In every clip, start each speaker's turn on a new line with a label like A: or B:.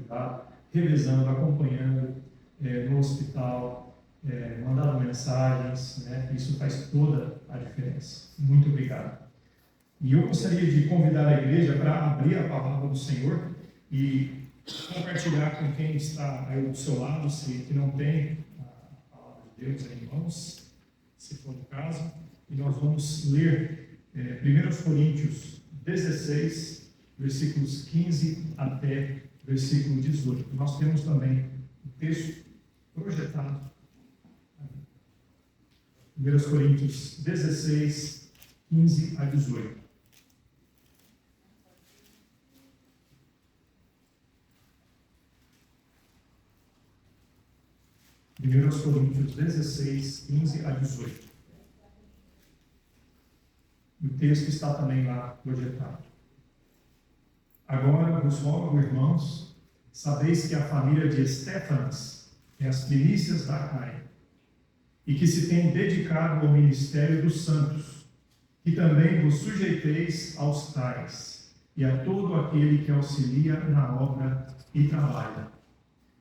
A: ajudado, revezando, acompanhando no hospital, mandando mensagens, né? Isso faz toda a diferença. Muito obrigado. E eu gostaria de convidar a igreja para abrir a palavra do Senhor e compartilhar com quem está aí do seu lado, se que não tem a palavra de Deus aí em mãos, se for o caso, e nós vamos ler 1 Coríntios 16, versículos 15 até versículo 18. Nós temos também o texto projetado. 1 Coríntios 16, 15 a 18. 1 Coríntios 16, 15 a 18. O texto está também lá projetado. Agora vos rogo, irmãos, sabeis que a família de Estéfanas é as primícias da Acaia, e que se tem dedicado ao ministério dos santos, que também vos sujeiteis aos tais, e a todo aquele que auxilia na obra e trabalha.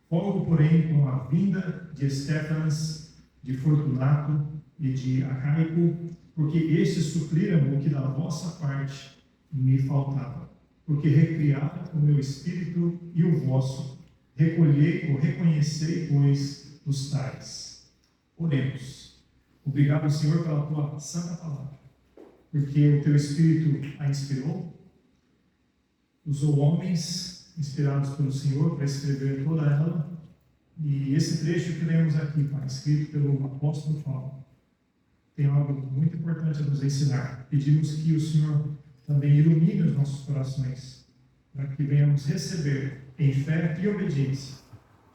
A: Rogo, porém, com a vinda de Estéfanas, de Fortunato e de Acaico, porque estes supriram o que da vossa parte me faltava, porque recriaram o meu espírito e o vosso, recolhei ou reconhecei, pois, os tais. Oremos. Obrigado, Senhor, pela tua santa palavra, porque o teu Espírito a inspirou, usou homens inspirados pelo Senhor para escrever toda ela, e esse trecho que lemos aqui, Pai, escrito pelo apóstolo Paulo, tem algo muito importante a nos ensinar. Pedimos que o Senhor também ilumine os nossos corações, para que venhamos receber em fé e obediência.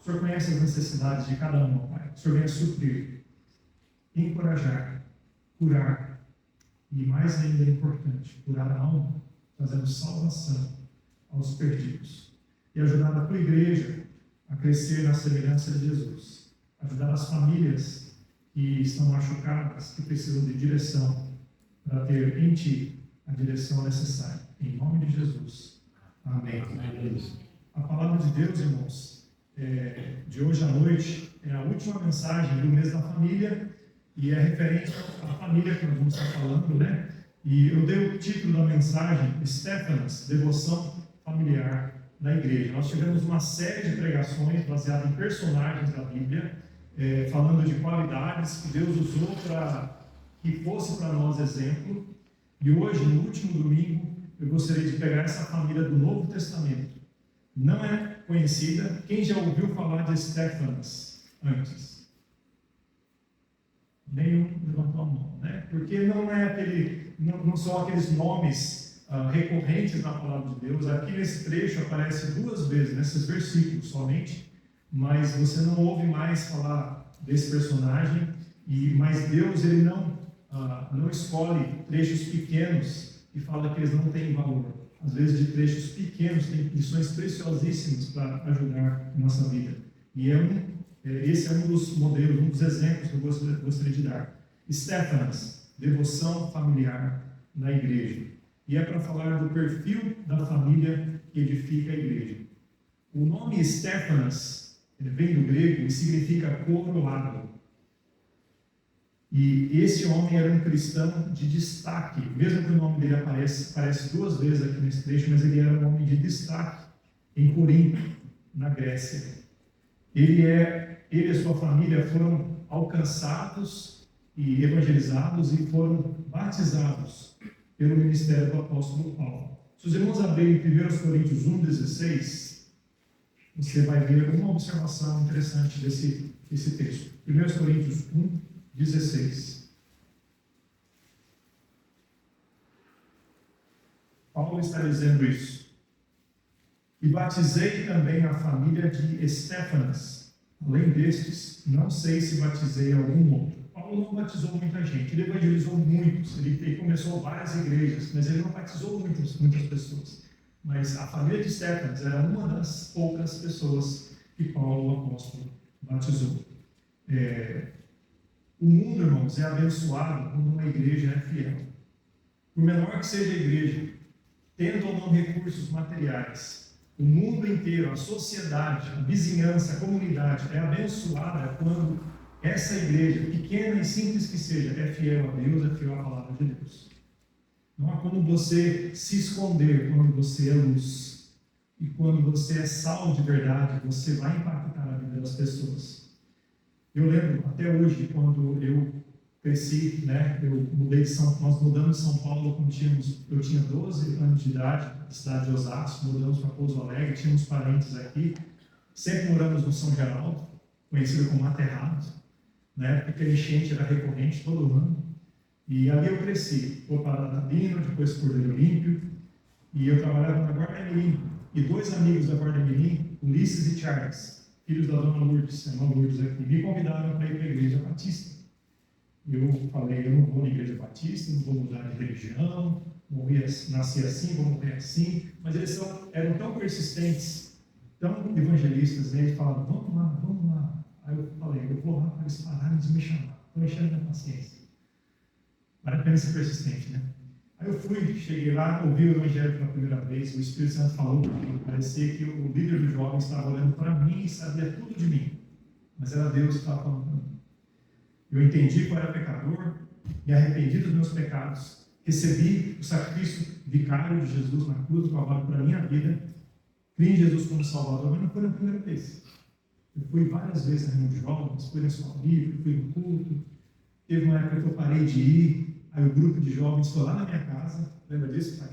A: O Senhor conhece as necessidades de cada um, Pai. O Senhor venha suprir, encorajar, curar, e mais ainda importante, curar a alma, trazendo salvação aos perdidos. E ajudar a tua igreja a crescer na semelhança de Jesus. Ajudar as famílias que estão machucadas, que precisam de direção, para ter em ti a direção necessária. Em nome de Jesus. Amém. Amém. A palavra de Deus, irmãos, de hoje à noite, é a última mensagem do mês da família, e é referente à família que nós vamos estar falando, né? E eu dei o título da mensagem, Estéfanas, Devoção Familiar da Igreja. Nós tivemos uma série de pregações baseadas em personagens da Bíblia, falando de qualidades que Deus usou para que fosse para nós exemplo. E hoje, no último domingo, eu gostaria de pegar essa família do Novo Testamento. Não é conhecida. Quem já ouviu falar de Estéfanas antes? Nenhum levantou a mão, né? Porque não são aqueles nomes recorrentes na palavra de Deus. Aqui nesse trecho aparece 2 vezes, nesses versículos somente, mas você não ouve mais falar desse personagem. Mas Deus, ele não escolhe trechos pequenos e fala que eles não têm valor. Às vezes, de trechos pequenos, tem lições preciosíssimas para ajudar a nossa vida. E esse é um dos modelos, um dos exemplos que eu gostaria de dar. Estéfanas, devoção familiar na igreja. E é para falar do perfil da família que edifica a igreja. O nome Estéfanas vem do grego e significa coroado. E esse homem era um cristão de destaque, mesmo que o nome dele aparece 2 vezes aqui nesse trecho, mas ele era um homem de destaque em Corinto, na Grécia. Ele e sua família foram alcançados e evangelizados e foram batizados pelo ministério do apóstolo Paulo. Se os irmãos abrirem 1 Coríntios 1,16, você vai ver uma observação interessante desse texto. 1 Coríntios 1,16. Paulo está dizendo isso. E batizei também a família de Estéfanas. Além destes, não sei se batizei algum outro. Paulo não batizou muita gente, ele evangelizou muitos, ele começou várias igrejas, mas ele não batizou muitas pessoas. Mas a família de Estéfanas era uma das poucas pessoas que Paulo, o apóstolo, batizou. O mundo, irmãos, é abençoado quando uma igreja é fiel. Por menor que seja a igreja, tendo ou não recursos materiais, o mundo inteiro, a sociedade, a vizinhança, a comunidade é abençoada quando essa igreja, pequena e simples que seja, é fiel a Deus, é fiel à palavra de Deus. Não há como você se esconder quando você é luz. E quando você é sal de verdade, você vai impactar a vida das pessoas. Eu lembro até hoje, quando eu cresci, né, nós mudamos de São Paulo quando eu tinha 12 anos de idade, na cidade de Osasco, mudamos para Pouso Alegre, tínhamos parentes aqui, sempre moramos no São Geraldo, conhecido como Aterrado, né, porque a enchente era recorrente todo ano, e ali eu cresci, fui para Natalino, depois Cordeiro Olímpio, e eu trabalhava na Guarda Mirim, e dois amigos da Guarda Mirim, Ulisses e Charles, filhos da dona Lourdes, a irmã Lourdes aqui, me convidaram para ir para a igreja batista. Eu falei, eu não vou na igreja batista, não vou mudar de religião, nasci assim, vou morrer assim, mas eles eram tão persistentes, tão evangelistas, né? Eles falavam, vamos lá. Aí eu falei, eu vou lá para eles pararem de me chamar, estão enchendo minha paciência. Vale a pena ser persistente, né? Aí eu fui, cheguei lá, ouvi o evangelho pela primeira vez, o Espírito Santo falou para mim, parecia que o líder dos jovens estava olhando para mim e sabia tudo de mim, mas era Deus que estava falando para mim. Eu entendi que eu era pecador, me arrependi dos meus pecados, recebi o sacrifício vicário de Jesus na cruz do Calvário para a minha vida, criei em Jesus como Salvador, mas não foi na primeira vez. Eu fui várias vezes na reunião de jovens, fui na escola bíblica, fui no culto, teve uma época que eu parei de ir, aí o grupo de jovens foi lá na minha casa, lembra disso, pai?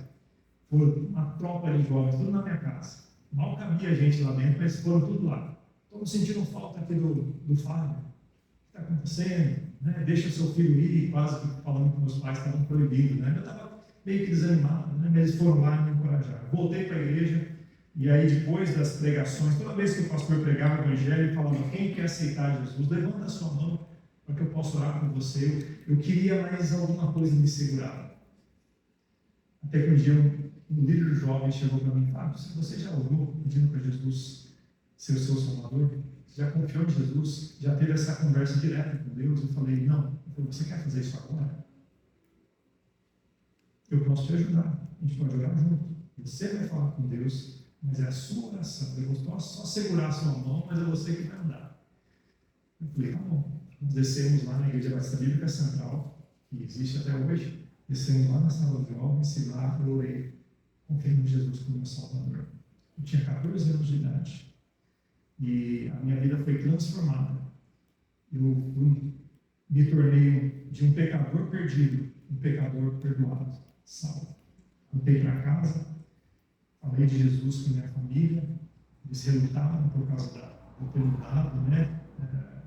A: Foi uma tropa de jovens, tudo na minha casa. Mal cabia gente lá dentro, mas foram tudo lá. Estamos sentindo falta aqui do Fábio. O que está acontecendo? Né? Deixa o seu filho ir, quase que falando que meus pais estavam proibindo. Né? Eu estava meio que desanimado, né? Mas eles foram lá e me encorajaram. Voltei para a igreja, e aí depois das pregações, toda vez que o pastor pregava o evangelho, ele falava, quem quer aceitar Jesus, levanta a sua mão para que eu possa orar com você. Eu queria mais alguma coisa me segurar. Até que um dia um líder jovem chegou para mim e falou, você já orou pedindo para Jesus ser o seu Salvador? Você já confiou em Jesus? Já teve essa conversa direta com Deus? Eu falei, não. Ele falou, você quer fazer isso agora? Eu posso te ajudar. A gente pode orar junto. Você vai falar com Deus, mas é a sua oração. Eu vou só segurar a sua mão, mas é você que vai andar. Eu falei, tá bom. Nós descemos lá na Igreja Batista Bíblica Central, que existe até hoje. Descemos lá na sala de jovens e lá eu orei, confiando em Jesus como meu Salvador. Eu tinha 14 anos de idade. E a minha vida foi transformada. Eu me tornei de um pecador perdido, um pecador perdoado, salvo. Voltei para casa, falei de Jesus com minha família, eles relutaram por causa de eu ter mudado, né?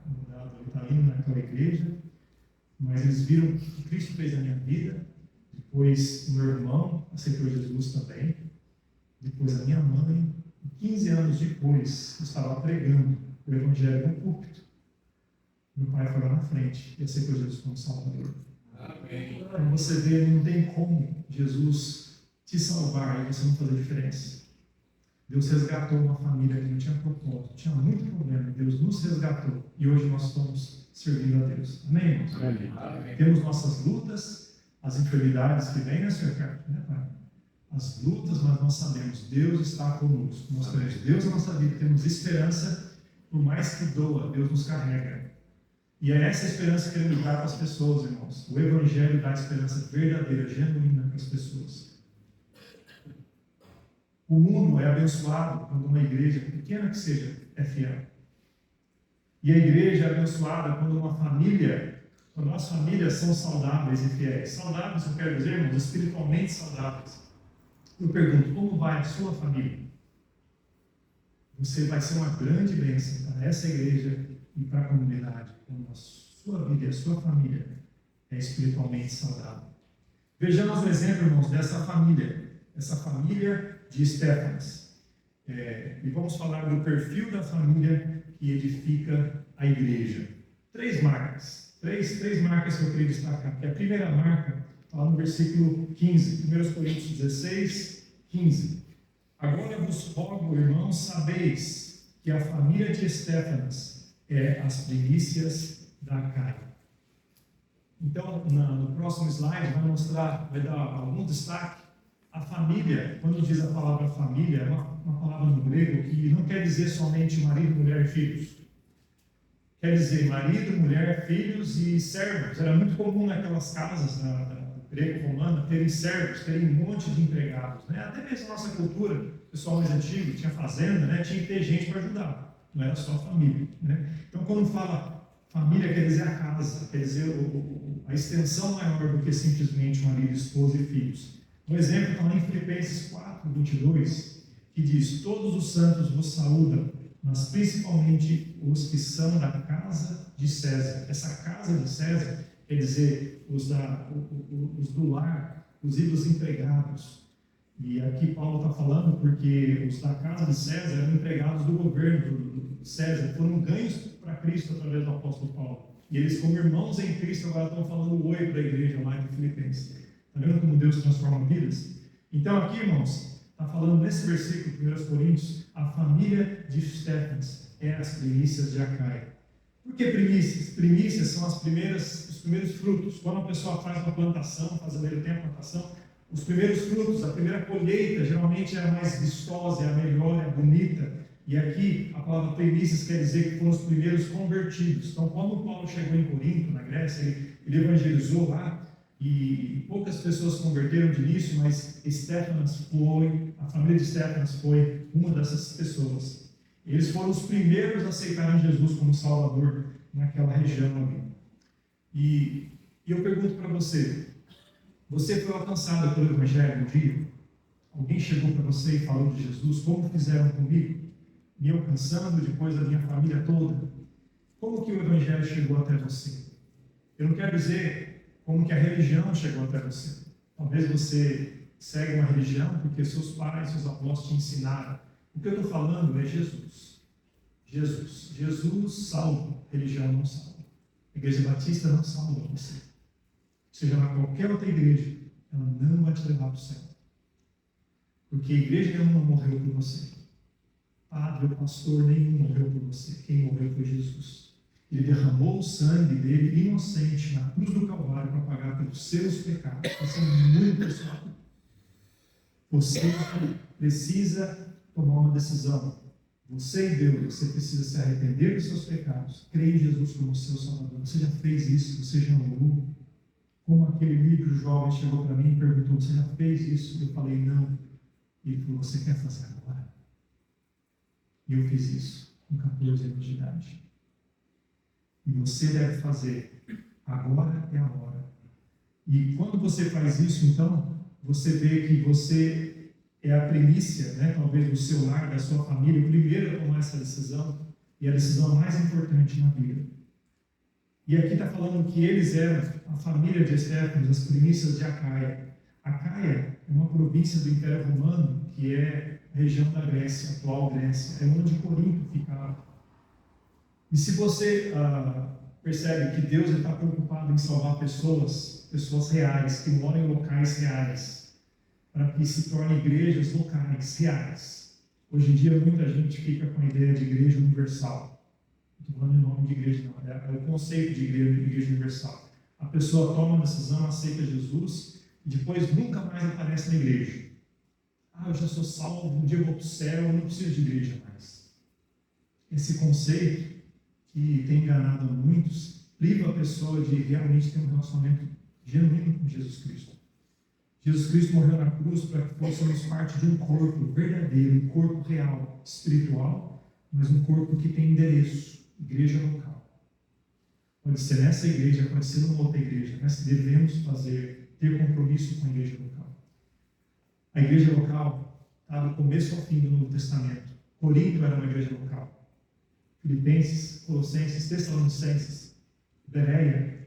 A: Mudado, eu estava indo naquela igreja, mas eles viram o que Cristo fez na minha vida. Depois, meu irmão aceitou Jesus também. Depois, a minha mãe. 15 anos depois, eu estava pregando o Evangelho no púlpito. Meu pai foi lá na frente e aceitou Jesus como Salvador. Amém. Então, você vê, não tem como Jesus te salvar e você não fazer diferença. Deus resgatou uma família que não tinha propósito, tinha muito problema. Deus nos resgatou e hoje nós estamos servindo a Deus. Amém, irmãos? Amém. Temos nossas lutas, as enfermidades que vêm, né, Senhor Carlos? Né, Pai? As lutas, mas nós sabemos, Deus está conosco. Nós temos Deus na nossa vida, temos esperança, por mais que doa, Deus nos carrega. E é essa esperança que queremos dar para as pessoas, irmãos. O Evangelho dá esperança verdadeira, genuína para as pessoas. O mundo é abençoado quando uma igreja, pequena que seja, é fiel. E a igreja é abençoada quando uma família, quando as famílias são saudáveis e fiéis. Saudáveis, eu quero dizer, irmãos, espiritualmente saudáveis. Eu pergunto, como vai a sua família? Você vai ser uma grande bênção para essa igreja e para a comunidade, quando a sua vida e a sua família é espiritualmente saudável. Vejamos o exemplo, irmãos, dessa família, essa família de Estéfanas. E vamos falar do perfil da família que edifica a igreja. Três marcas que eu queria destacar. A primeira marca está lá no versículo 15, 1 Coríntios 16, 15. Agora vos rogo, irmãos, sabeis que a família de Estéfanas é as primícias da Acaia. Então, no próximo slide vai dar algum destaque. A família, quando diz a palavra família, uma palavra no grego que não quer dizer somente marido, mulher e filhos. Quer dizer marido, mulher, filhos e servos. Era muito comum naquelas casas da grego-romana terem servos, terem um monte de empregados. Né? Até mesmo na nossa cultura, o pessoal mais antigo tinha fazenda, né? Tinha que ter gente para ajudar. Não era só a família. Né? Então, quando fala família, quer dizer a casa, quer dizer a extensão maior do que simplesmente marido, esposa e filhos. Um exemplo está lá em Filipenses 4, 22, que diz: todos os santos vos saúdam, mas principalmente os que são da casa de César. Essa casa de César quer dizer os do lar, inclusive os empregados. E aqui Paulo está falando porque os da casa de César eram empregados do governo de César, foram ganhos para Cristo através do apóstolo Paulo. E eles, como irmãos em Cristo, agora estão falando oi para a igreja lá em Filipenses. Está vendo como Deus transforma vidas? Então aqui, irmãos, está falando nesse versículo, 1 Coríntios, a família de Estéfanas é as primícias de Acaia. Por que primícias? Primícias são os primeiros frutos. Quando a pessoa faz uma plantação, fazendeiro tem a plantação, os primeiros frutos, a primeira colheita, geralmente é a mais vistosa, é a melhor, é a bonita. E aqui a palavra primícias quer dizer que foram os primeiros convertidos. Então, quando Paulo chegou em Corinto, na Grécia, ele evangelizou lá, e poucas pessoas se converteram de início, mas a família de Estéfanas foi uma dessas pessoas. Eles foram os primeiros a aceitarem Jesus como Salvador naquela região ali. E eu pergunto para você, você foi alcançado pelo Evangelho um dia? Alguém chegou para você e falou de Jesus, como fizeram comigo? Me alcançando, depois da minha família toda? Como que o Evangelho chegou até você? Eu não quero dizer como que a religião chegou até você. Talvez você segue uma religião porque seus pais, seus avós te ensinaram. O que eu estou falando é Jesus. Jesus salva, religião não salva. A Igreja Batista não salva você. Seja lá qualquer outra igreja, ela não vai te levar para o céu. Porque a igreja nenhuma morreu por você. Padre ou pastor nenhum morreu por você. Quem morreu foi Jesus. Ele derramou o sangue dele inocente na cruz do Calvário para pagar pelos seus pecados. Isso é muito pessoal. Você precisa tomar uma decisão. Você e Deus, você precisa se arrepender dos seus pecados. Crer em Jesus como seu Salvador. Você já fez isso? Você já orou? Como aquele livro jovem chegou para mim e perguntou: você já fez isso? Eu falei: não. E ele falou: você quer fazer agora? E eu fiz isso com 14 anos de idade. E você deve fazer. Agora é a hora. E quando você faz isso, então, você vê que você é a primícia, né, talvez do seu lar, da sua família, o primeiro a tomar essa decisão, e a decisão mais importante na vida. E aqui está falando que eles eram a família de Estéfanas, as primícias de Acaia. Acaia é uma província do Império Romano, que é a região da Grécia, atual Grécia, é onde Corinto ficava. E se você percebe que Deus está preocupado em salvar pessoas reais, que moram em locais reais, para que se tornem igrejas locais, reais. Hoje em dia, muita gente fica com a ideia de igreja universal. Não estou falando em nome de igreja, não. É o conceito de igreja universal. A pessoa toma uma decisão, aceita Jesus, e depois nunca mais aparece na igreja. Eu já sou salvo, um dia eu vou para o céu, eu não preciso de igreja mais. Esse conceito, que tem enganado a muitos, priva a pessoa de realmente ter um relacionamento genuíno com Jesus Cristo. Jesus Cristo morreu na cruz para que fôssemos parte de um corpo verdadeiro, um corpo real, espiritual, mas um corpo que tem endereço, igreja local. Pode ser nessa igreja, pode ser numa outra igreja, mas devemos ter compromisso com a igreja local. A igreja local está do começo ao fim do Novo Testamento. Corinto era uma igreja local. Filipenses, Colossenses, Tessalonicenses, Bereia,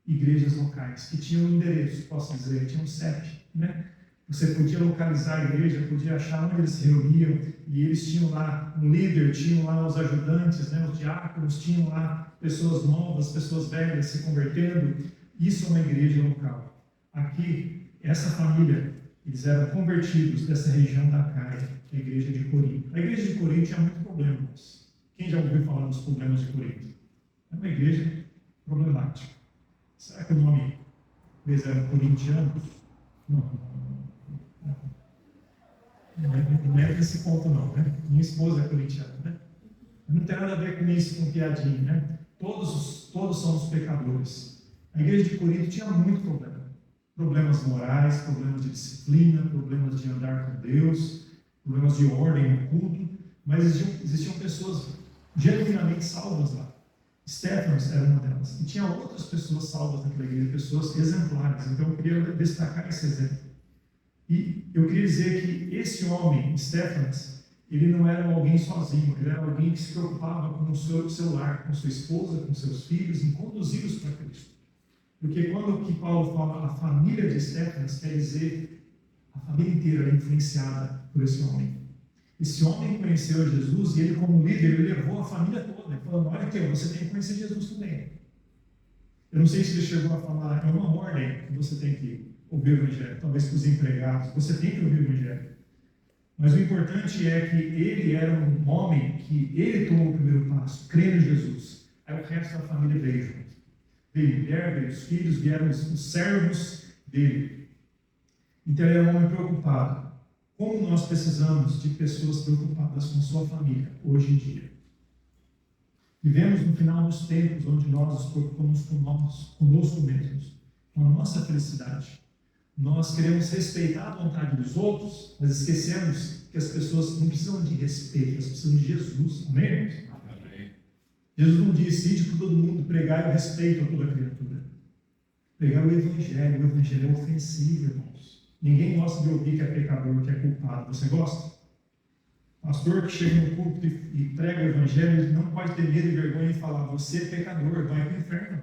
A: igrejas locais, que tinham um endereço, posso dizer, tinham um CEP, né? Você podia localizar a igreja, podia achar onde eles se reuniam, e eles tinham lá um líder, tinham lá os ajudantes, né, os diáconos, tinham lá pessoas novas, pessoas velhas se convertendo. Isso é uma igreja local. Aqui, essa família, eles eram convertidos dessa região da Acaia, que é a igreja de Corinto. A igreja de Corinto tinha muitos problemas. Quem já ouviu falar dos problemas de Corinto? É uma igreja problemática. Será que o nome deles era corintianos? Não. Não é nesse ponto não, né? Minha esposa é corintiana, né? Não tem nada a ver com isso, com piadinha, né? Todos somos pecadores. A igreja de Corinto tinha muito problema. Problemas morais, problemas de disciplina, problemas de andar com Deus, problemas de ordem no culto, mas existiam pessoas genuinamente salvas lá. Stefanos era uma delas. E tinha outras pessoas salvas naquela igreja, pessoas exemplares. Então eu queria destacar esse exemplo. E eu queria dizer que esse homem, Stefanos, ele não era alguém sozinho, ele era alguém que se preocupava com o seu lar, com sua esposa, com seus filhos, em conduzi-los para Cristo. Porque quando que Paulo fala a família de Stefanos, quer dizer a família inteira era influenciada por esse homem. Esse homem conheceu Jesus e ele, como líder, ele levou a família toda, falando: olha aqui, você tem que conhecer Jesus também. Eu não sei se ele chegou a falar, é uma ordem que você tem que ouvir o Evangelho, talvez para os empregados, você tem que ouvir o Evangelho. Mas o importante é que ele era um homem que ele tomou o primeiro passo, crendo em Jesus. Aí o resto da família veio junto. Veio a mulher, veio os filhos, vieram os servos dele. Então ele era um homem preocupado. Como nós precisamos de pessoas preocupadas com sua família, hoje em dia. Vivemos no final dos tempos, onde nós nos preocupamos conosco mesmos, com a nossa felicidade. Nós queremos respeitar a vontade dos outros, mas esquecemos que as pessoas não precisam de respeito, elas precisam de Jesus. Amém? Amém. Jesus não disse: ide por todo mundo, pregar o respeito a toda criatura. Pregar o Evangelho é ofensivo, irmãos. Ninguém gosta de ouvir que é pecador, que é culpado. Você gosta? Pastor que chega no culto e prega o Evangelho, ele não pode ter medo e vergonha de falar: você é pecador, vai para o inferno.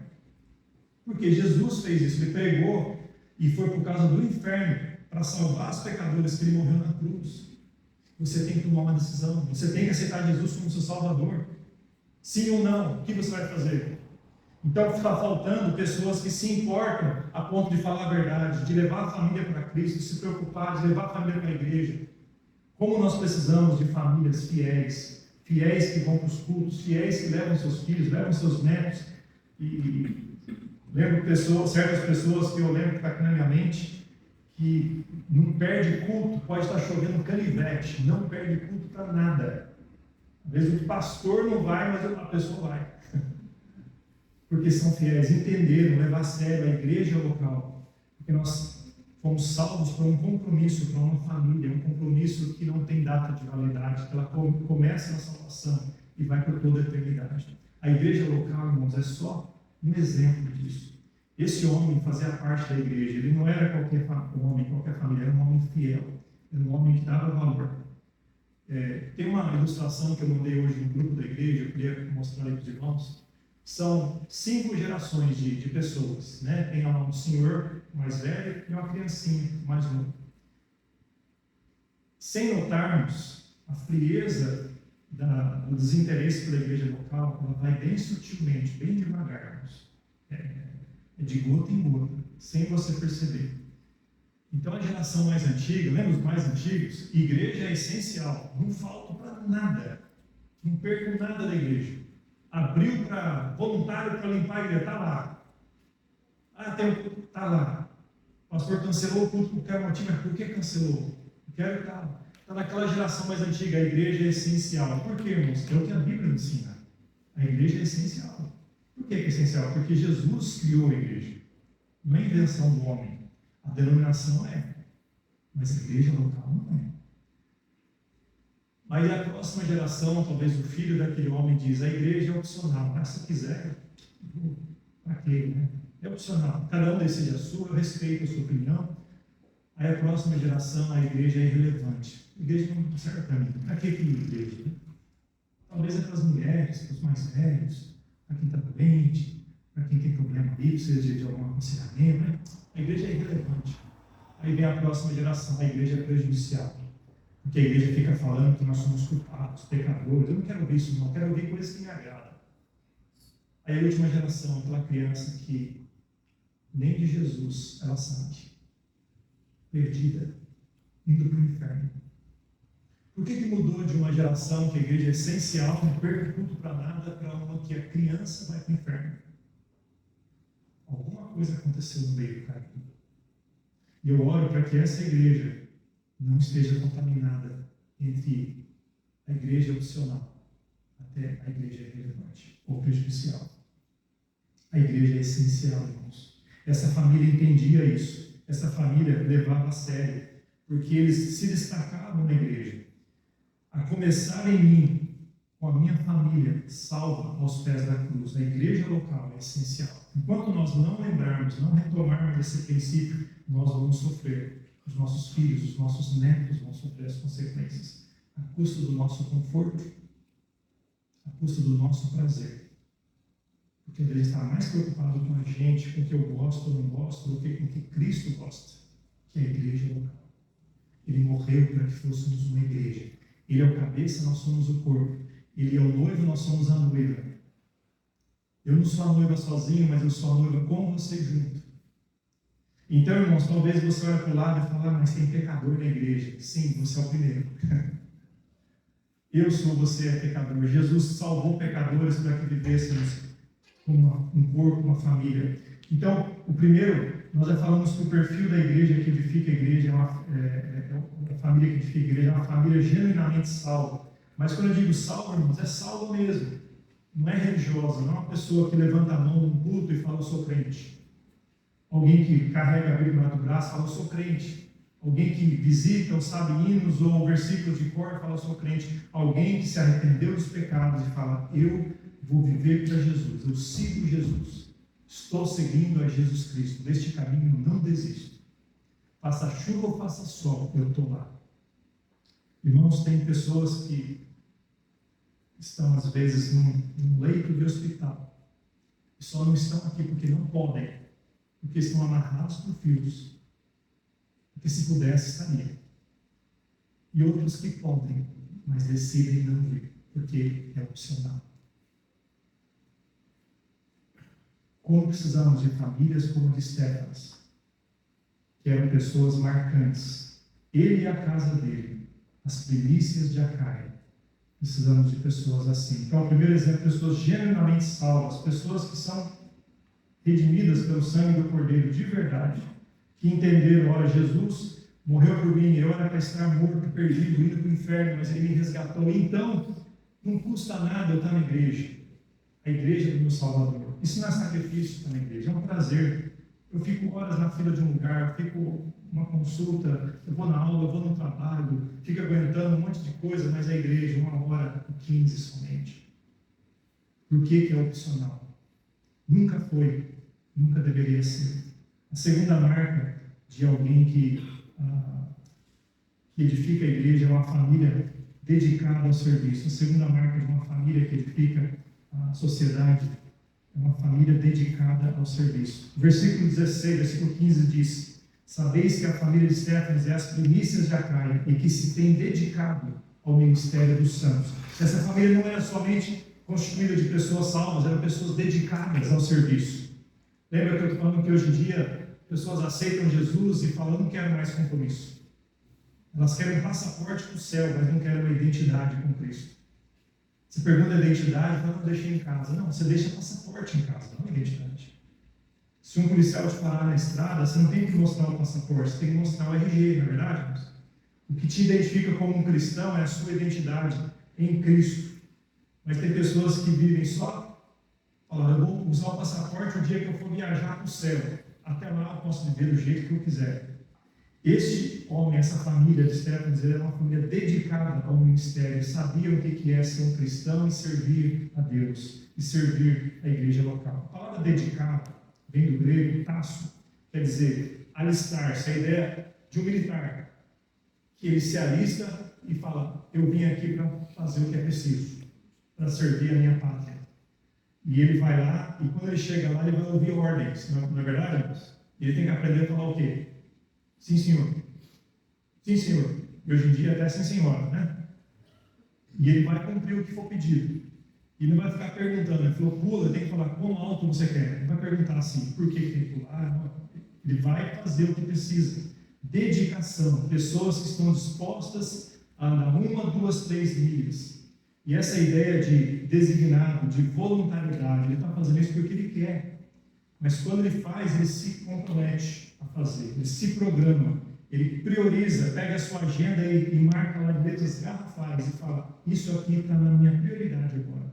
A: Porque Jesus fez isso, ele pregou e foi por causa do inferno, para salvar os pecadores, que ele morreu na cruz. Você tem que tomar uma decisão, você tem que aceitar Jesus como seu Salvador. Sim ou não? O que você vai fazer? Então está faltando pessoas que se importam a ponto de falar a verdade, de levar a família para Cristo, de se preocupar, de levar a família para a igreja. Como nós precisamos de famílias fiéis, fiéis que vão para os cultos, fiéis que levam seus filhos, levam seus netos. E lembro certas pessoas que eu lembro que está aqui na minha mente, que não perde culto, pode estar chovendo canivete, não perde culto para nada. Às vezes o pastor não vai, mas a pessoa vai. Porque são fiéis, entenderam, levar a sério a igreja local. Porque nós fomos salvos para um compromisso, para uma família, um compromisso que não tem data de validade, que ela começa na salvação e vai por toda a eternidade. A igreja local, irmãos, é só um exemplo disso. Esse homem fazia parte da igreja, ele não era qualquer homem, qualquer família, era um homem fiel, era um homem que dava valor. Tem uma ilustração que eu mandei hoje no grupo da igreja, eu queria mostrar aí para os irmãos. São 5 gerações de pessoas, né? Tem um senhor mais velho e uma criancinha mais nova. Sem notarmos a frieza do desinteresse pela igreja local, ela vai bem sutilmente, bem devagar, de gota em gota, sem você perceber. Então a geração mais antiga, lembra os mais antigos? Igreja é essencial, não falta para nada, não perco nada da igreja. Abriu para voluntário para limpar a igreja, está lá. Está lá. O pastor cancelou o culto por qualquer motivo, mas por que cancelou? Quero estar. Está naquela geração mais antiga, a igreja é essencial. Por quê, irmãos? É o que a Bíblia ensina. A igreja é essencial. Por que é essencial? Porque Jesus criou a igreja. Não é invenção do homem. A denominação é, mas a igreja local não é. Aí a próxima geração, talvez o filho daquele homem diz: a igreja é opcional, mas se quiser, para quê, né? É opcional, cada um decide a sua, eu respeito a sua opinião. Aí a próxima geração, a igreja é irrelevante. A igreja não serve para mim, para que igreja? Talvez é para as mulheres, para os mais velhos, para quem está doente, para quem tem problema ali, precisa de algum aconselhamento, né? A igreja é irrelevante. Aí vem a próxima geração, a igreja é prejudicial. Porque a igreja fica falando que nós somos culpados, pecadores. Eu não quero ouvir isso, não. Eu quero ouvir coisas que me agradam. Aí a última geração, aquela criança que nem de Jesus ela sabe. Perdida, indo para o inferno. Por que mudou de uma geração que a igreja é essencial, não perca culto para nada, para uma que a criança vai para o inferno? Alguma coisa aconteceu no meio do caminho. E eu oro para que essa igreja não esteja contaminada entre a igreja opcional até a igreja relevante ou prejudicial. A igreja é essencial, irmãos. Essa família entendia isso. Essa família levava a sério, porque eles se destacavam na igreja. A começar em mim, com a minha família salva aos pés da cruz, a igreja local é essencial. Enquanto nós não lembrarmos, não retomarmos esse princípio, nós vamos sofrer. Os nossos filhos, os nossos netos vão sofrer as consequências, a custo do nosso conforto, a custo do nosso prazer. Porque ele está mais preocupado com a gente, com o que eu gosto ou não gosto, do que com o que Cristo gosta, que é a igreja local. Ele morreu para que fôssemos uma igreja. Ele é o cabeça, nós somos o corpo. Ele é o noivo, nós somos a noiva. Eu não sou a noiva sozinho, mas eu sou a noiva com você junto. Então, irmãos, talvez você olhe para o lado e fale, mas tem pecador na igreja. Sim, você é o primeiro. Eu sou, você é pecador. Jesus salvou pecadores para que vivêssemos como um corpo, uma família. Então, o primeiro, nós já falamos que o perfil da igreja que edifica a igreja é uma família que edifica a igreja, é uma família genuinamente salva. Mas quando eu digo salva, irmãos, é salva mesmo. Não é religiosa, não é uma pessoa que levanta a mão num culto e fala, eu sou crente. Alguém que carrega a Bíblia no braço e fala, eu sou crente. Alguém que visita ou sabe hinos ou versículos de cor e fala, eu sou crente. Alguém que se arrependeu dos pecados e fala, eu vou viver para Jesus, eu sigo Jesus. Estou seguindo a Jesus Cristo. Deste caminho eu não desisto. Faça chuva ou faça sol, eu estou lá. Irmãos, tem pessoas que estão às vezes num leito de hospital e só não estão aqui porque não podem, porque estão amarrados por fios, porque se pudesse estariam. E outros que podem, mas decidem não vir, porque é opcional. Como precisamos de famílias como a de Estéfanas, que eram pessoas marcantes. Ele e a casa dele, as primícias de Acaia. Precisamos de pessoas assim. Então, o primeiro exemplo, pessoas genuinamente salvas, pessoas que são redimidas pelo sangue do Cordeiro de verdade, que entenderam, olha, Jesus morreu por mim, eu era para estar morto, perdido, indo para o inferno, mas ele me resgatou. Então, não custa nada eu estar na igreja, a igreja do meu Salvador. Isso não é sacrifício estar na igreja, é um prazer. Eu fico horas na fila de um lugar, eu fico uma consulta, eu vou na aula, eu vou no trabalho, fico aguentando um monte de coisa, mas a igreja, 1h15 somente. Por que é opcional? Nunca foi, nunca deveria ser. A segunda marca de alguém que edifica a igreja é uma família dedicada ao serviço. A segunda marca de uma família que edifica a sociedade é uma família dedicada ao serviço. O versículo 16, versículo 15 diz: sabeis que a família de Estéfanas é as primícias de Acaia e que se tem dedicado ao ministério dos santos. Essa família não era somente constituída de pessoas salvas, eram pessoas dedicadas ao serviço. Lembra que eu estou falando que hoje em dia pessoas aceitam Jesus e falam, não quero mais compromisso. Elas querem um passaporte para o céu, mas não querem uma identidade com Cristo. Você pergunta a identidade, fala, não, deixei em casa. Não, você deixa passaporte em casa, não identidade. Se um policial te parar na estrada, você não tem que mostrar o passaporte, você tem que mostrar o RG, não é verdade? O que te identifica como um cristão é a sua identidade em Cristo. Mas tem pessoas que vivem só, falando, eu vou usar o passaporte o dia que eu for viajar para o céu. Até lá eu posso viver do jeito que eu quiser. Este homem, essa família de Estéfanas, era uma família dedicada ao ministério, sabiam o que é ser um cristão e servir a Deus, e servir a igreja local. A palavra dedicado vem do grego tasso, quer dizer, alistar-se, a ideia de um militar, que ele se alista e fala, eu vim aqui para fazer o que é preciso, para servir a minha pátria. E ele vai lá, e quando ele chega lá, ele vai ouvir ordens, não é verdade? E ele tem que aprender a falar o quê? Sim, senhor. Sim, senhor. E hoje em dia até sim, senhora, né? E ele vai cumprir o que for pedido. E não vai ficar perguntando. Ele falou, pula, tem que falar quão alto você quer. Ele vai perguntar assim, por que tem que pular? Ele vai fazer o que precisa. Dedicação. Pessoas que estão dispostas a andar 1, 2, 3 milhas. E essa ideia de designado, de voluntariedade, ele está fazendo isso porque ele quer. Mas quando ele faz, ele se compromete a fazer, ele se programa, Ele prioriza, pega a sua agenda e marca lá de letras garrafais e fala, isso aqui está na minha prioridade agora.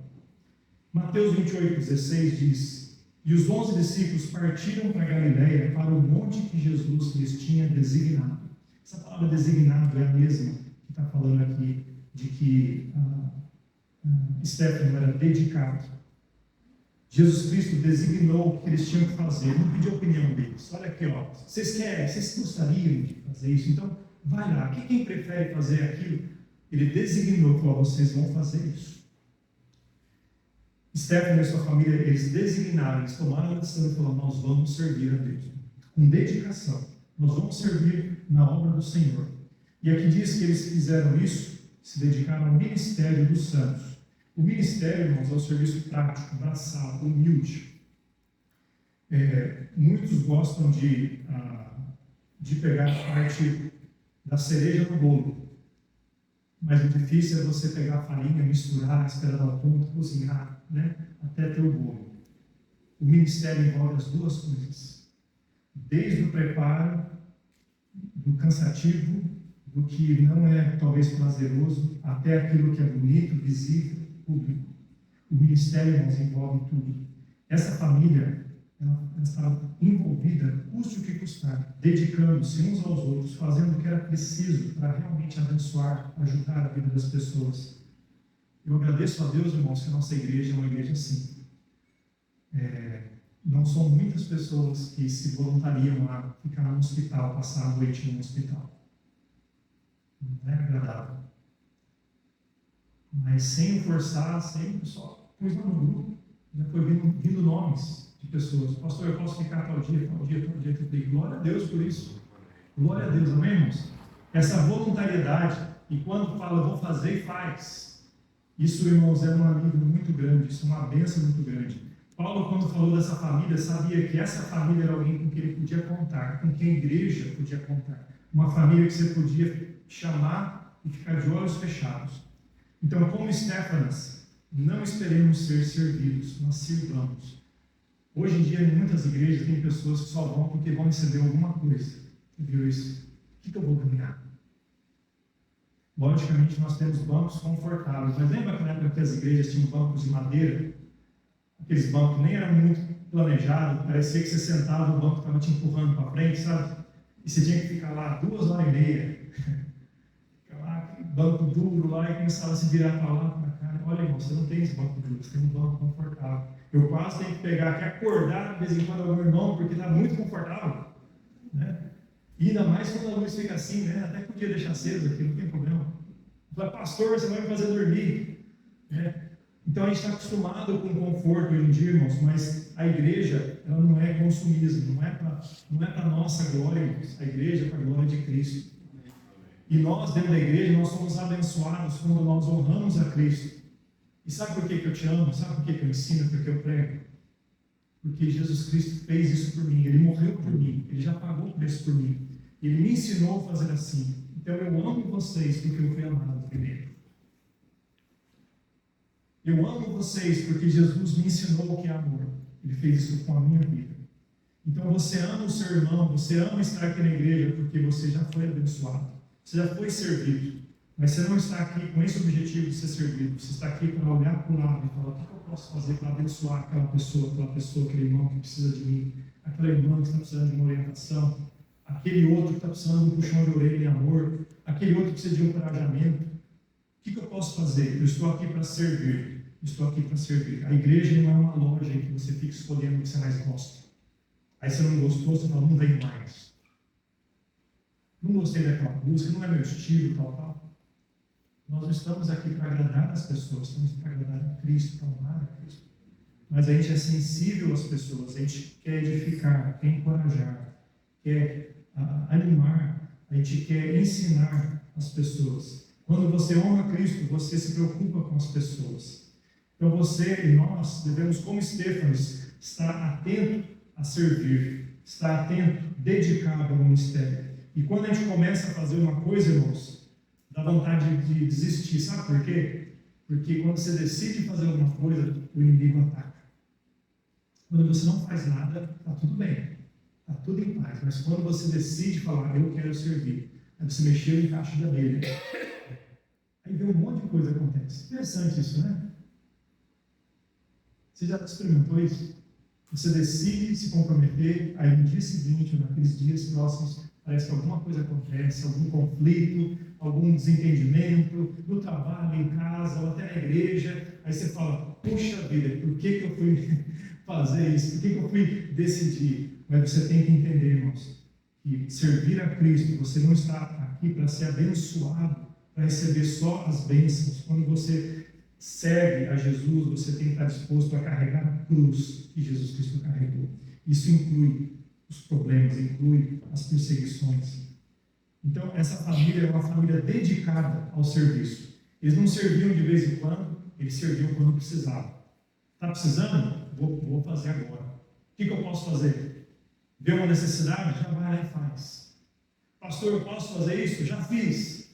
A: Mateus 28:16 diz, e os 11 discípulos partiram para Galiléia, para o monte que Jesus lhes tinha designado. Essa palavra designado é a mesma que está falando aqui, de que Stefano era dedicado. Jesus Cristo designou o que eles tinham que fazer, não pediu a opinião deles. Olha aqui, ó, vocês gostariam de fazer isso? Então, vai lá. Quem prefere fazer aquilo? Ele designou, falou, vocês vão fazer isso. Stefano e sua família, eles designaram, eles tomaram a decisão e falaram, nós vamos servir a Deus. Com dedicação, nós vamos servir na obra do Senhor. E aqui diz que eles fizeram isso, se dedicaram ao ministério dos santos. O ministério, irmãos, é um serviço prático, braçal, humilde. Muitos gostam de pegar a parte da cereja no bolo. Mas o difícil é você pegar a farinha, misturar, esperar ela ponto, cozinhar, né? Até ter o bolo. O ministério envolve as duas coisas. Desde o preparo, do cansativo, do que não é talvez prazeroso, até aquilo que é bonito, visível, público. O ministério nos envolve tudo. Essa família, ela estava envolvida, custe o que custar, dedicando-se uns aos outros, fazendo o que era preciso para realmente abençoar, ajudar a vida das pessoas. Eu agradeço a Deus, irmãos, que a nossa igreja é uma igreja assim. Não são muitas pessoas que se voluntariam a ficar no hospital, passar a noite no hospital. Não é agradável. Mas sem forçar, sem só pôs lá no grupo, já foi vindo nomes de pessoas. Pastor, eu posso ficar tal dia. Eu falei, glória a Deus por isso. Glória a Deus, amém, irmãos? Essa voluntariedade, e quando fala, vou fazer e faz. Isso, irmãos, é um alívio muito grande, isso é uma bênção muito grande. Paulo, quando falou dessa família, sabia que essa família era alguém com quem ele podia contar, com quem a igreja podia contar. Uma família que você podia chamar e ficar de olhos fechados. Então, como Stefanas, não esperemos ser servidos, nós sirvamos. Hoje em dia, em muitas igrejas, tem pessoas que só vão porque vão receber alguma coisa. Você viu isso? O que eu vou ganhar? Logicamente, nós temos bancos confortáveis, mas lembra aquela época que as igrejas tinham bancos de madeira? Aqueles bancos nem eram muito planejados, parecia que você sentava, o banco estava te empurrando para frente, sabe? E você tinha que ficar lá 2h30. Banco duro lá e começava a se virar para lá, para cá. Olha, irmão, você não tem esse banco duro, você tem um banco confortável. Eu quase tenho que pegar aqui, acordar de vez em quando o meu irmão, porque está muito confortável. Né? E ainda mais quando a luz fica assim, né? Até podia deixar aceso aqui, não tem problema. Fala, pastor, você vai me fazer dormir. Né? Então a gente está acostumado com conforto hoje em dia, irmãos, mas a igreja, ela não é consumismo, não é para nossa glória, irmãos. A igreja é para a glória de Cristo. E nós, dentro da igreja, nós somos abençoados quando nós honramos a Cristo. E sabe por que eu te amo? Sabe por que eu ensino? Porque eu prego? Porque Jesus Cristo fez isso por mim. Ele morreu por mim. Ele já pagou o preço por mim. Ele me ensinou a fazer assim. Então eu amo vocês porque eu fui amado primeiro. Eu amo vocês porque Jesus me ensinou o que é amor. Ele fez isso com a minha vida. Então você ama o seu irmão, você ama estar aqui na igreja porque você já foi abençoado. Você já foi servido, mas você não está aqui com esse objetivo de ser servido. Você está aqui para olhar para o lado e falar, o que eu posso fazer para abençoar aquela pessoa, aquele irmão que precisa de mim, aquela irmã que está precisando de uma orientação, aquele outro que está precisando de um puxão de orelha em amor, aquele outro que precisa de um encorajamento. O que eu posso fazer? Eu estou aqui para servir. Estou aqui para servir. A igreja não é uma loja em que você fica escolhendo o que você mais gosta. Aí você não gostou, você fala, não vem mais. Não gostei daquela música, não é meu estilo, tal. Nós não estamos aqui para agradar as pessoas, estamos para agradar a Cristo, para honrar a Cristo. Mas a gente é sensível às pessoas, a gente quer edificar, quer encorajar, quer animar, a gente quer ensinar as pessoas. Quando você honra Cristo, você se preocupa com as pessoas. Então você e nós devemos, como Stefanas, estar atento a servir, estar atento, dedicado ao ministério. E quando a gente começa a fazer uma coisa, irmãos, dá vontade de desistir. Sabe por quê? Porque quando você decide fazer alguma coisa, o inimigo ataca. Quando você não faz nada, está tudo bem. está tudo em paz. Mas quando você decide falar, eu quero servir, aí você mexeu em caixa de abelha. Aí vê um monte de coisa acontece. Interessante isso, né? Você já experimentou isso? Você decide se comprometer, aí no dia seguinte, ou naqueles dias próximos, parece que alguma coisa acontece, algum conflito, algum desentendimento, no trabalho, em casa, ou até na igreja. Aí você fala, puxa vida, por que eu fui fazer isso? Por que eu fui decidir? Mas você tem que entender, irmãos, que servir a Cristo, você não está aqui para ser abençoado, para receber só as bênçãos. Quando você serve a Jesus, você tem que estar disposto a carregar a cruz que Jesus Cristo carregou. Isso inclui os problemas, inclui as perseguições. Então, essa família é uma família dedicada ao serviço. Eles não serviam de vez em quando, eles serviam quando precisavam. Está precisando? Vou fazer agora. O que eu posso fazer? Vê uma necessidade? Já vai lá e faz. Pastor, eu posso fazer isso? Já fiz.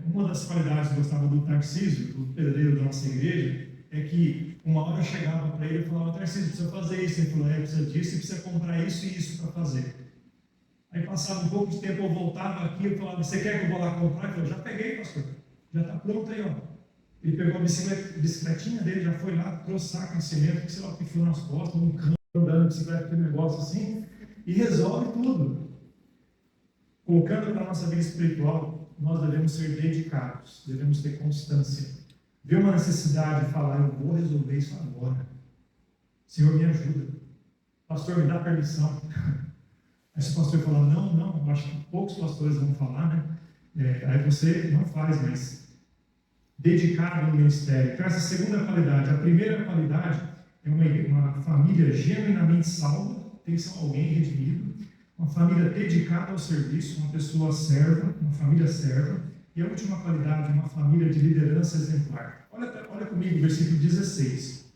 A: Uma das qualidades que eu gostava do Tarcísio, do pedreiro da nossa igreja, é que uma hora eu chegava para ele e falava, Tarcísio, precisa fazer isso. Ele falou, precisa disso, e precisa comprar isso e isso para fazer. Aí passava um pouco de tempo, eu voltava aqui, eu falava, você quer que eu vou lá comprar? Ele falou, já peguei, pastor, já está pronto aí, ó. Ele pegou a bicicletinha dele, já foi lá, trouxe saco de cimento, que sei lá o que foi nas costas, um cano andando de bicicleta, aquele negócio assim, e resolve tudo. Colocando para a nossa vida espiritual, nós devemos ser dedicados, devemos ter constância. Ver uma necessidade e falar, eu vou resolver isso agora. Senhor, me ajuda. Pastor, me dá permissão. Aí se o pastor falar, não, eu acho que poucos pastores vão falar, né? Aí você não faz, mas dedicado no ministério. Então, essa segunda qualidade. A primeira qualidade é uma família genuinamente salva, tem que ser alguém redimido. Uma família dedicada ao serviço, uma pessoa serva, uma família serva. E a última qualidade, uma família de liderança exemplar. Olha comigo o versículo 16.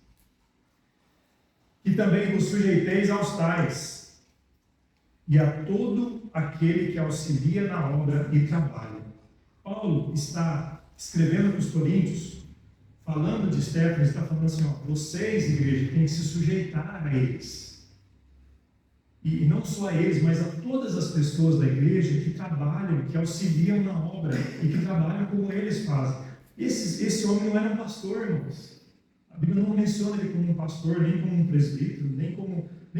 A: E também vos sujeiteis aos tais, e a todo aquele que auxilia na obra e trabalha. Paulo está escrevendo para os coríntios, falando de Estéfanas, está falando assim, vocês, igreja, têm que se sujeitar a eles. E não só a eles, mas a todas as pessoas da igreja que trabalham, que auxiliam na obra e que trabalham como eles fazem. Esse homem não era um pastor, irmãos. A Bíblia não menciona ele como um pastor, nem como um presbítero, nem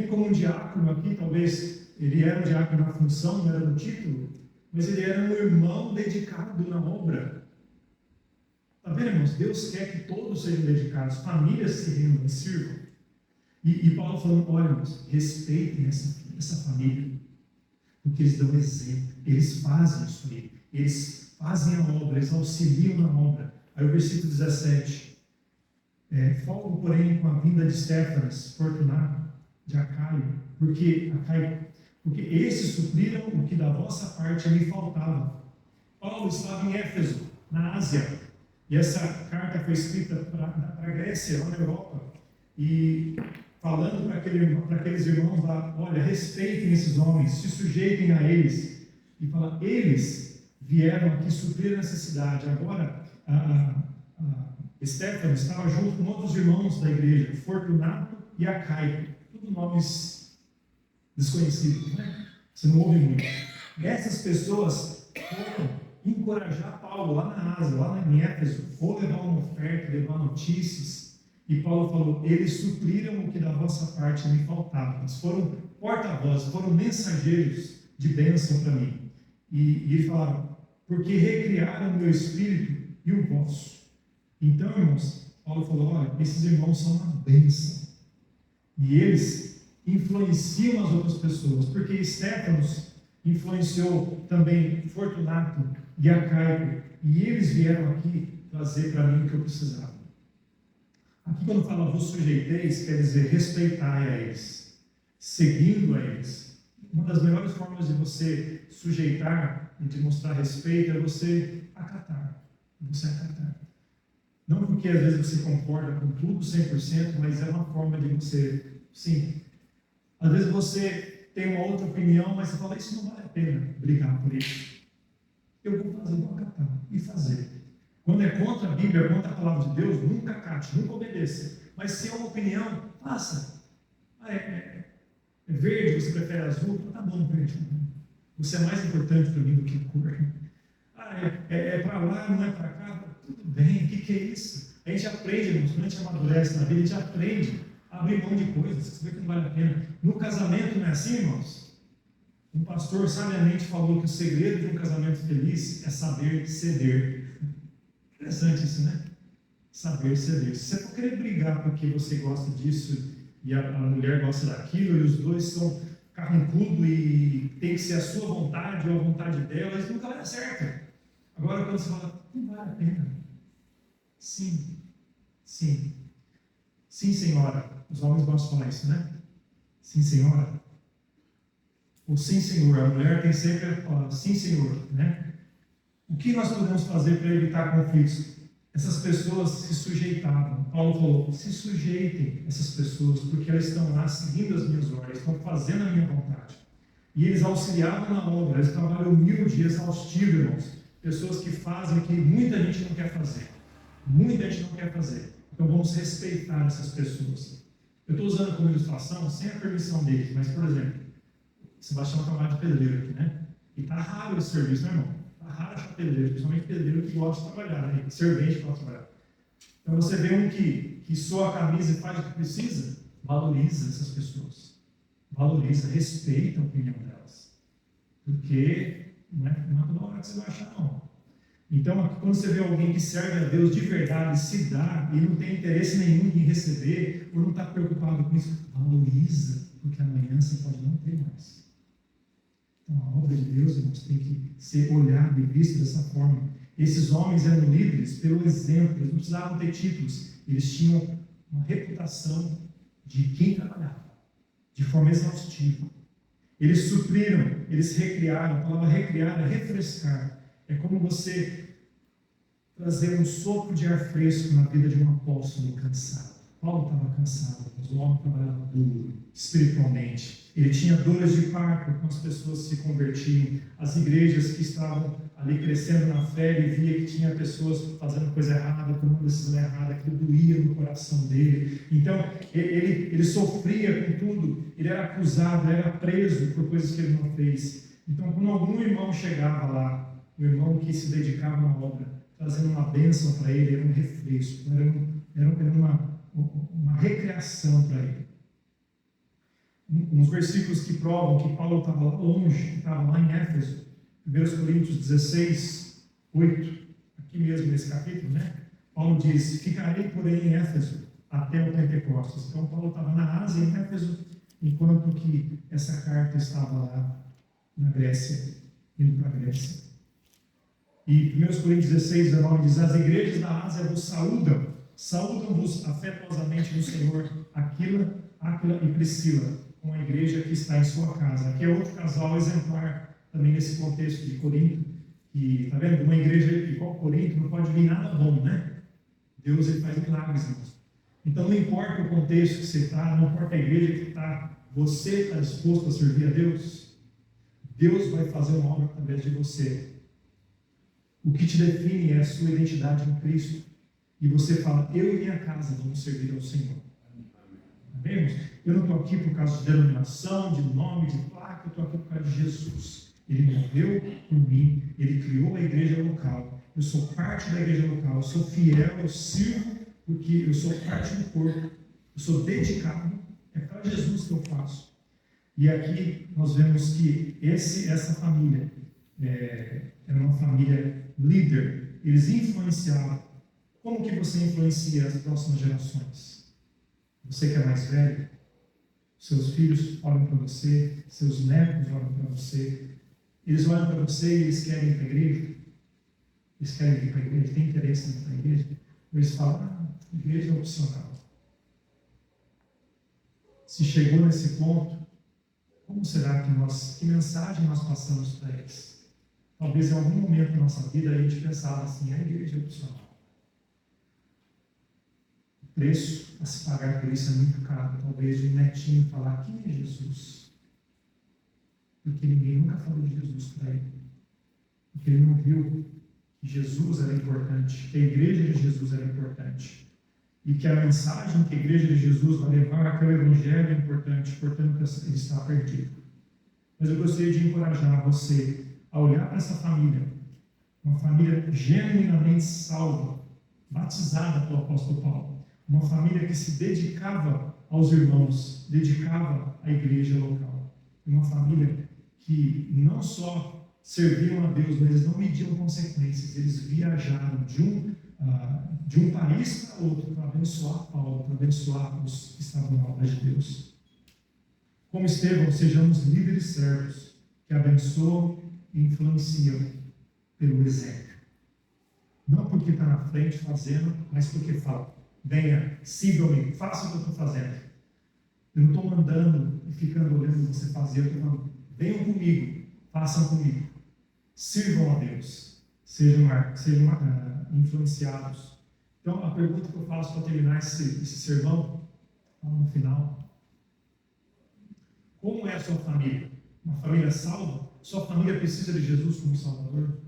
A: como um diácono aqui. Talvez ele era um diácono na função, não era no título, mas ele era um irmão dedicado na obra. Está vendo, irmãos? Deus quer que todos sejam dedicados, famílias se rendam e sirvam. E Paulo falando, olha, irmãos, respeitem essa família, porque eles dão exemplo, eles fazem isso aí, eles fazem a obra, eles auxiliam na obra. Aí o versículo 17, folgo, porém, com a vinda de Estéfanas, Fortunato, de Acaio, porque esses supriram o que da vossa parte me faltava. Paulo estava em Éfeso, na Ásia, e essa carta foi escrita para a Grécia, lá na Europa, e falando para aqueles irmãos lá, olha, respeitem esses homens, se sujeitem a eles. E fala, eles vieram aqui suprir a necessidade. Agora, Estéfanas estava junto com outros irmãos da igreja, Fortunato e Acaio, todos nomes desconhecidos, né? Você não ouve muito. Essas pessoas foram encorajar Paulo lá na Ásia, lá em Éfeso, ou levar uma oferta, levar notícias. E Paulo falou, eles supriram o que da vossa parte me faltava. Eles foram porta-vozes, foram mensageiros de bênção para mim. E ele falava, porque recriaram o meu espírito e o vosso. Então, irmãos, Paulo falou, olha, esses irmãos são uma bênção. E eles influenciam as outras pessoas, porque Estéfanos influenciou também Fortunato e Acaio, e eles vieram aqui trazer para mim o que eu precisava. Aqui quando fala vos sujeiteis, quer dizer respeitai a eles, seguindo a eles. Uma das melhores formas de você sujeitar e de mostrar respeito é você acatar. Não porque às vezes você concorda com tudo 100%, mas é uma forma de você, sim. Às vezes você tem uma outra opinião, mas você fala, isso não vale a pena brigar por isso. Eu vou acatar e fazer. Quando é contra a Bíblia, contra a palavra de Deus, nunca acate, nunca obedeça. Mas se é uma opinião, faça. É verde, você prefere azul? Então, tá bom, verde. Você é mais importante para mim do que cor. Ah, é para lá, não é para cá? Tudo bem, o que é isso? A gente aprende, irmãos, quando a gente amadurece na vida, a gente aprende a abrir mão de coisas, você vê que não vale a pena. No casamento não é assim, irmãos? Um pastor sabiamente falou que o segredo de um casamento feliz é saber ceder. Interessante isso, né? Saber ceder. Se você for querer brigar porque você gosta disso e a mulher gosta daquilo, e os dois são carrancudo e tem que ser a sua vontade ou a vontade dela, isso nunca vai dar certo. Agora, quando você fala, não vale a pena. Sim, sim. Sim, senhora. Os homens gostam de falar isso, né? Sim, senhora. Ou sim, senhor. A mulher tem sempre a palavra, sim, senhor, né? O que nós podemos fazer para evitar conflitos? Essas pessoas se sujeitavam. Paulo falou, se sujeitem essas pessoas, porque elas estão lá seguindo as minhas ordens, estão fazendo a minha vontade. E eles auxiliavam na obra, eles trabalham humilde e exaustivo, irmãos. Pessoas que fazem o que muita gente não quer fazer. Muita gente não quer fazer. Então vamos respeitar essas pessoas. Eu estou usando como ilustração, sem a permissão deles, mas, por exemplo, Sebastião trabalha de pedreiro aqui, né? E está raro esse serviço, né, irmão? Está raro achar pedreiro, principalmente pedreiro que gosta de trabalhar, né? Servente que gosta de trabalhar. Então você vê um que soa a camisa e faz o que precisa, valoriza essas pessoas. Valoriza, respeita a opinião delas. Porque não é toda hora que você vai achar, não. Então, quando você vê alguém que serve a Deus de verdade, se dá e não tem interesse nenhum em receber, ou não está preocupado com isso, valoriza, porque amanhã você pode não ter mais. Então, a obra de Deus, irmãos, tem que ser olhada e vista dessa forma. Esses homens eram líderes pelo exemplo, eles não precisavam ter títulos, eles tinham uma reputação de quem trabalhava, de forma exaustiva. Eles supriram, eles recriaram. A palavra recriar é refrescar. É como você trazer um sopro de ar fresco na vida de um apóstolo cansado. Paulo estava cansado, mas o homem trabalhava duro, espiritualmente. Ele tinha dores de parto quando as pessoas se convertiam. As igrejas que estavam ali crescendo na fé, ele via que tinha pessoas fazendo coisa errada, tomando decisão errada, aquilo doía no coração dele. Então, ele sofria com tudo, ele era acusado, ele era preso por coisas que ele não fez. Então, quando algum irmão chegava lá, o irmão que se dedicava na obra, trazendo uma bênção para ele, era um refresco, era uma recreação para ele. Uns versículos que provam que Paulo estava lá longe, que estava lá em Éfeso, 1 Coríntios 16, 8, aqui mesmo nesse capítulo, né? Paulo diz, ficarei porém em Éfeso até o Pentecostes. Então Paulo estava na Ásia, em Éfeso, enquanto que essa carta estava lá na Grécia, indo para a Grécia. E 1 Coríntios 16, 19 diz, as igrejas da Ásia vos saúdam-vos afetuosamente no Senhor, Áquila e Priscila, com a igreja que está em sua casa. Aqui é outro casal exemplar também nesse contexto de Corinto, que, tá vendo, uma igreja igual Corinto não pode vir nada bom, né? Deus, ele faz milagres, irmãos. Então não importa o contexto que você está, não importa a igreja que está, você está disposto a servir a Deus? Deus vai fazer uma obra através de você. O que te define é a sua identidade em Cristo. E você fala, eu e minha casa vamos servir ao Senhor. Amém? Eu não estou aqui por causa de denominação, de nome, de placa, eu estou aqui por causa de Jesus. Ele morreu por mim, ele criou a igreja local. Eu sou parte da igreja local, eu sou fiel, eu sirvo, porque eu sou parte do corpo, eu sou dedicado, é para Jesus que eu faço. E aqui nós vemos que essa família era uma família líder, eles influenciavam. Como que você influencia as próximas gerações? Você que é mais velho, seus filhos olham para você, seus netos olham para você, eles olham para você e eles querem ir para a igreja, eles querem ir para a igreja, têm interesse em ir para a igreja, eles falam, igreja é opcional. Se chegou nesse ponto, como será que mensagem nós passamos para eles? Talvez em algum momento da nossa vida a gente pensava assim, a igreja é opcional. O preço a se pagar por isso é muito caro. Talvez um netinho falar, quem é Jesus? Porque ninguém nunca falou de Jesus para ele. Porque ele não viu que Jesus era importante, que a igreja de Jesus era importante. e que a mensagem que a Igreja de Jesus vai levar, que é o Evangelho, é importante, portanto, ele está perdido. Mas eu gostaria de encorajar você a olhar para essa família, uma família genuinamente salva, batizada pelo apóstolo Paulo, uma família que se dedicava aos irmãos, dedicava à igreja local, uma família que não só serviam a Deus, mas eles não mediam consequências, eles viajaram de um país para outro para abençoar Paulo, para abençoar os que estavam na obra de Deus. Como Estevão, sejamos líderes servos que abençoam e influenciam pelo exemplo. Não porque está na frente fazendo, mas porque fala. Venha, sigam-me, faça o que eu estou fazendo. Eu não estou mandando e ficando olhando você fazer, eu estou falando, venham comigo, façam comigo. Sirvam a Deus, sejam influenciados. Então, a pergunta que eu faço para terminar esse sermão, no final, como é a sua família? Uma família salva? Sua família precisa de Jesus como Salvador?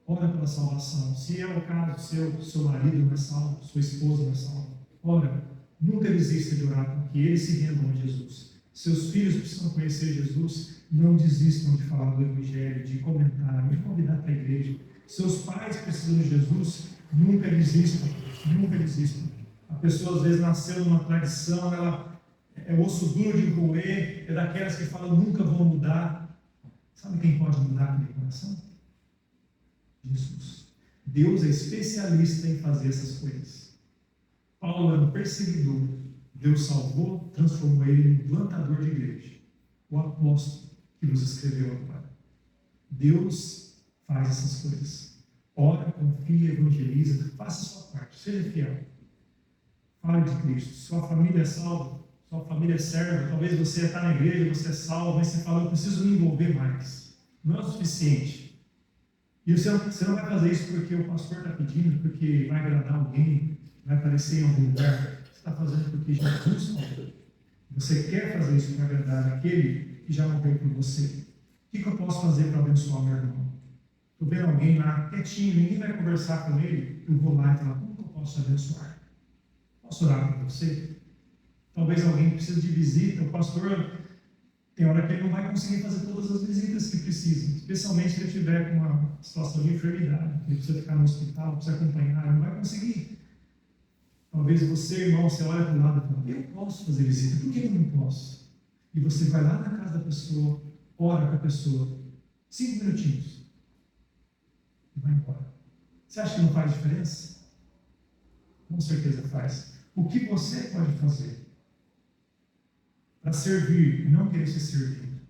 A: Ora pela salvação. Se é o caso, seu marido não é salvo, sua esposa não é salva, ora, nunca desista de orar para que eles se rendam a Jesus. Seus filhos precisam conhecer Jesus, não desistam de falar do Evangelho, de comentar, de convidar para a igreja. Seus pais precisam de Jesus, nunca desistam, nunca desistam. A pessoa às vezes nasceu numa tradição, ela é osso duro de roer, é daquelas que falam, nunca vou mudar. Sabe quem pode mudar aquele coração? Jesus. Deus é especialista em fazer essas coisas. Paulo era um perseguidor. Deus salvou, transformou ele em plantador de igreja. O apóstolo que nos escreveu agora. Deus faz essas coisas. Ora, confia, evangeliza, faça a sua parte, seja fiel. Fale de Cristo. Sua família é salva, sua família é serva. Talvez você está na igreja, você é salvo, mas você fala, eu preciso me envolver mais. Não é o suficiente. E você não vai fazer isso porque o pastor está pedindo, porque vai agradar alguém, vai aparecer em algum lugar. Você está fazendo porque Jesus falou. Você quer fazer isso para agradar aquele que já morreu por você. O que eu posso fazer para abençoar meu irmão? Estou vendo alguém lá quietinho, ninguém vai conversar com ele, eu vou lá e falar, como que eu posso abençoar? Posso orar por você? Talvez alguém precise de visita, o pastor tem hora que ele não vai conseguir fazer todas as visitas que precisa, especialmente se ele tiver com uma situação de enfermidade, ele precisa ficar no hospital, precisa acompanhar, ele não vai conseguir. Talvez você, irmão, você olha para o lado e fala, eu posso fazer visita, por que eu não posso? E você vai lá na casa da pessoa, ora com a pessoa, 5 minutinhos, e vai embora. Você acha que não faz diferença? Com certeza faz. O que você pode fazer para servir e não querer ser servido?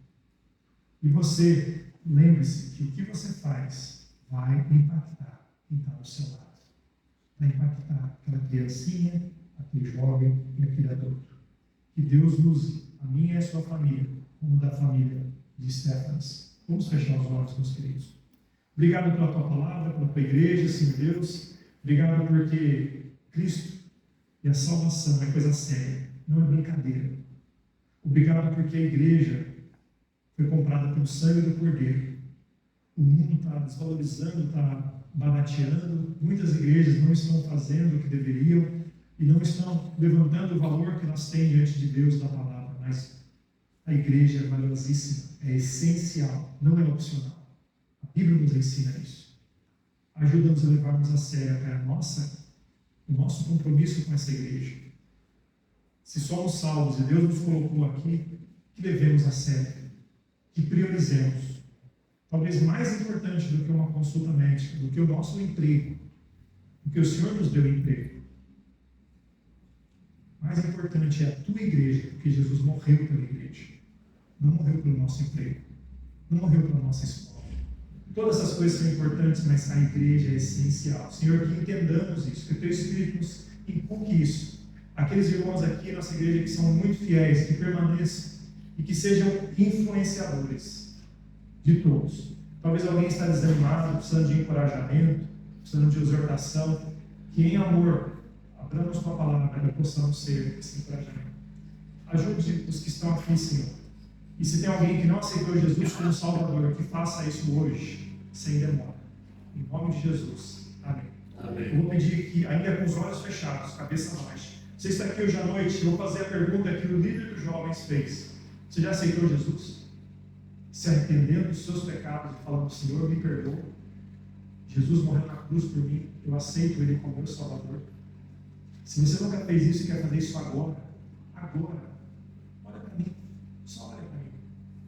A: E você, lembre-se que o que você faz vai impactar quem está ao seu lado. Vai impactar aquela criancinha, aquele jovem e aquele adulto. Que Deus use a minha e a sua família, como da família de Stefanas. Vamos fechar os olhos, meus queridos. Obrigado pela tua palavra, pela tua igreja, Senhor Deus. Obrigado porque Cristo e a salvação é coisa séria, não é brincadeira. Obrigado porque a igreja foi comprada pelo sangue do Cordeiro. O mundo está desvalorizando, está barateando. Muitas igrejas não estão fazendo o que deveriam e não estão levantando o valor que elas têm diante de Deus da palavra. Mas a igreja é valiosíssima, é essencial, não é opcional. A Bíblia nos ensina isso. Ajuda-nos a levarmos a sério o nosso compromisso com essa igreja. Se somos salvos e Deus nos colocou aqui, que levemos a sério, que priorizemos. Talvez mais importante do que uma consulta médica, do que o nosso emprego, do que o Senhor nos deu emprego. Mais importante é a tua igreja, porque Jesus morreu pela igreja. Não morreu pelo nosso emprego, não morreu pela nossa escola. Todas essas coisas são importantes, mas a igreja é essencial. Senhor, que entendamos isso, que o teu Espírito nos inculque isso. Aqueles irmãos aqui, nossa igreja, que são muito fiéis, que permaneçam e que sejam influenciadores de todos. Talvez alguém está desanimado, precisando de encorajamento, precisando de exortação, que em amor, abramos com a palavra e possamos ser esse encorajamento. Ajude os que estão aqui, Senhor. E se tem alguém que não aceitou Jesus como Salvador, que faça isso hoje, sem demora. Em nome de Jesus. Amém. Eu vou pedir que, ainda com os olhos fechados, cabeça baixa. Você está aqui hoje à noite, eu vou fazer a pergunta que o líder dos jovens fez. Você já aceitou Jesus? Se arrependendo dos seus pecados e falando, Senhor, me perdoa. Jesus morreu na cruz por mim, eu aceito Ele como meu Salvador. Se você nunca fez isso e quer fazer isso agora, olha para mim, só olha para mim.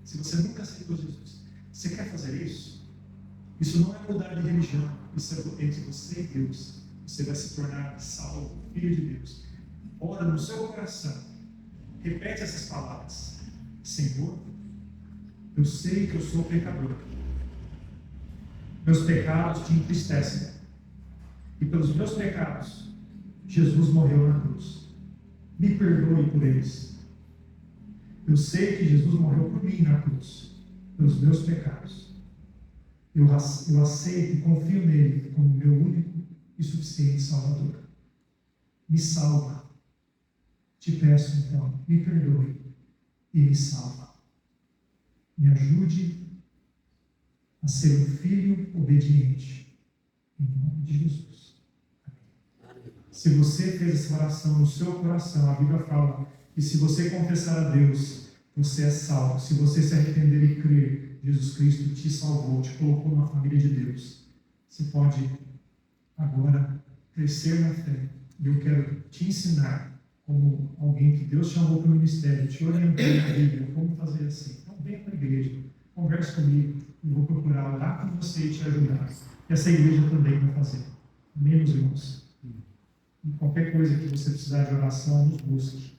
A: Se você nunca aceitou Jesus, você quer fazer isso? Isso não é mudar de religião, isso é entre você e Deus. Você vai se tornar salvo, filho de Deus. Ora no seu coração, repete essas palavras: Senhor, eu sei que eu sou pecador. Meus pecados te entristecem. E pelos meus pecados, Jesus morreu na cruz. Me perdoe por eles. Eu sei que Jesus morreu por mim na cruz, pelos meus pecados. Eu aceito e confio nele como meu único e suficiente Salvador. Me salva. Te peço então, me perdoe e me salva. Me ajude a ser um filho obediente. Em nome de Jesus. Amém. Se você fez essa oração no seu coração, a Bíblia fala que se você confessar a Deus, você é salvo. Se você se arrepender e crer, Jesus Cristo te salvou, te colocou na família de Deus. Você pode agora crescer na fé. E eu quero te ensinar, como alguém que Deus chamou para o ministério, te orientar na Bíblia, como fazer assim. Então vem para a igreja, converse comigo, eu vou procurar orar com você e te ajudar. E essa igreja também vai fazer. Amém, meus irmãos? E qualquer coisa que você precisar de oração, nos busque.